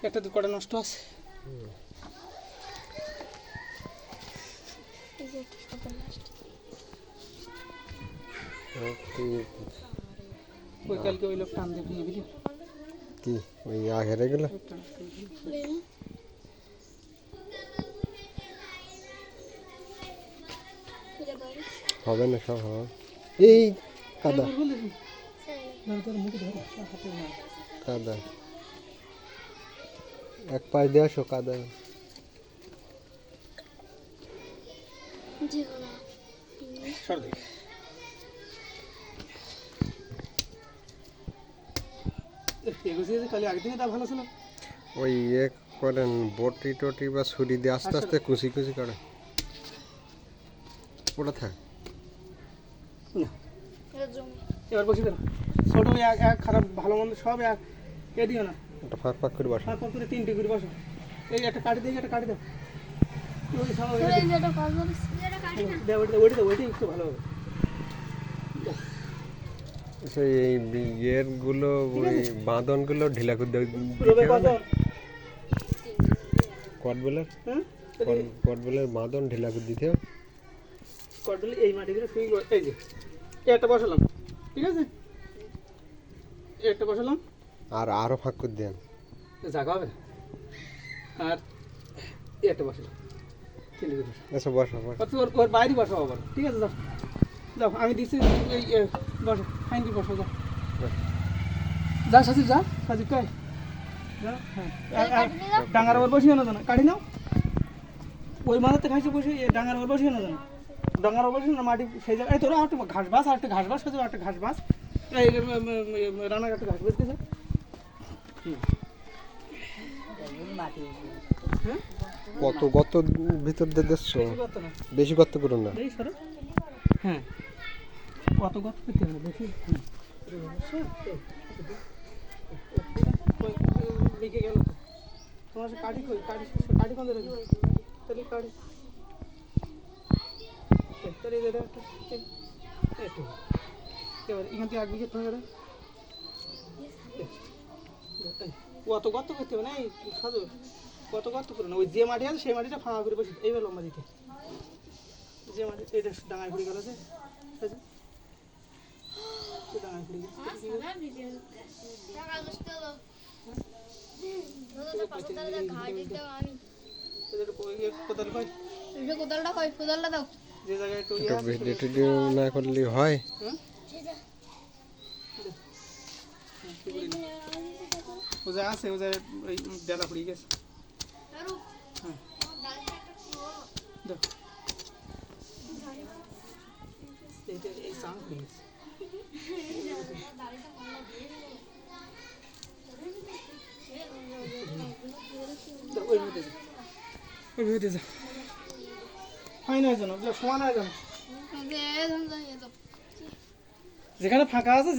একটা দু কটা নষ্ট আছে। ওই কালকে ওই লোক টান দিয়ে ভেঙে দিলি কি ওই আগের এগুলো হবে না, সব হবে। এই কাদা কাদা এক পাশ দিয়ে আসো, কাদা কালি আগের দিনে তা ভালো ছিল। ওই ইয়ে করেন বটি টটি বা ছুরি দিয়ে আস্তে আস্তে কুচি কুচি করে ওটা থাক। এবার বসি কেন ছোট এক খারাপ ভালো মন্দ সব এক এ দিও না, ওটা ফাঁক ফাঁক করে বসো। ফাঁক ফাঁক করে তিনটে করে বসো। এই একটা কাটি দিই, একটা কাটি দাও, ওইটা একটু ভালো হবে। সেই ইয়ের গুলো ওই বাঁধন গুলো ঢিলা করে কটবেলের কটবেলের বাঁধন ঢিলা করে দিতে হবে। কটবেল এই মাটিগুলো ঠিক এই যে একটা বসালাম, ঠিক আছে, একটা বসালাম আর আরো ফাঁক করে দেন, জায়গা হবে। আর একটা বসালাম, আচ্ছা বসো ওর বাইরে বসাবো আবার, ঠিক আছে। যাও যাও, আমি দিচ্ছি এই বসো, ফাইন কি বসো, যাও যা সাজিব, যা সাজিব কয় যা। হ্যাঁ ডাঙার ওর বসিও না জানো, কাটি নাও ওই মাথাতে খাইছে বসে, ডাঙার ওর বসিও না জানো, ডাঙার ওর বসিও না মাটি সেই জায়গায়। এই তোরা একটা ঘাস বাস, আর একটা ঘাস বাস খাচ্ছে, একটা ঘাস বাস, এই রান্নার একটা ঘাস বাস খেয়েছে। হ্যাঁ কত গত ভিতর দিয়ে দেখছো, বেশি গর্ত করুন না। হ্যাঁ কত গত করতে হবে দেখি। লিখে গেল তোমার কাঠি কই, কাঠি কাঠি কোন রেখে তাহলে কাঠি তাহলে একটু এবার এখান থেকে 1 বিঘে থাকে না, কত গর্ত করতে হবে না। এই সাজু কত গর্ত করে না, ওই যে মাটি আছে সেই মাটিটা ফাঁকা করে বসে এইবার লম্বা দিতে, যে মাটি এটা ডাঙায় ঘুরে গেল আছে ডাঙায় ঘুরে গেছে। যে জায়গায় একটু ভিডিও না করলে হয়। ও যা আছে ও যা ওই ডালা পড়ে গেছে। হ্যাঁ এই সাউন্ড পড়ে গেছে। ওই ভিতরে যা হয় না, জানো সমান হয়, জানো যেখানে ফাঁকা আছে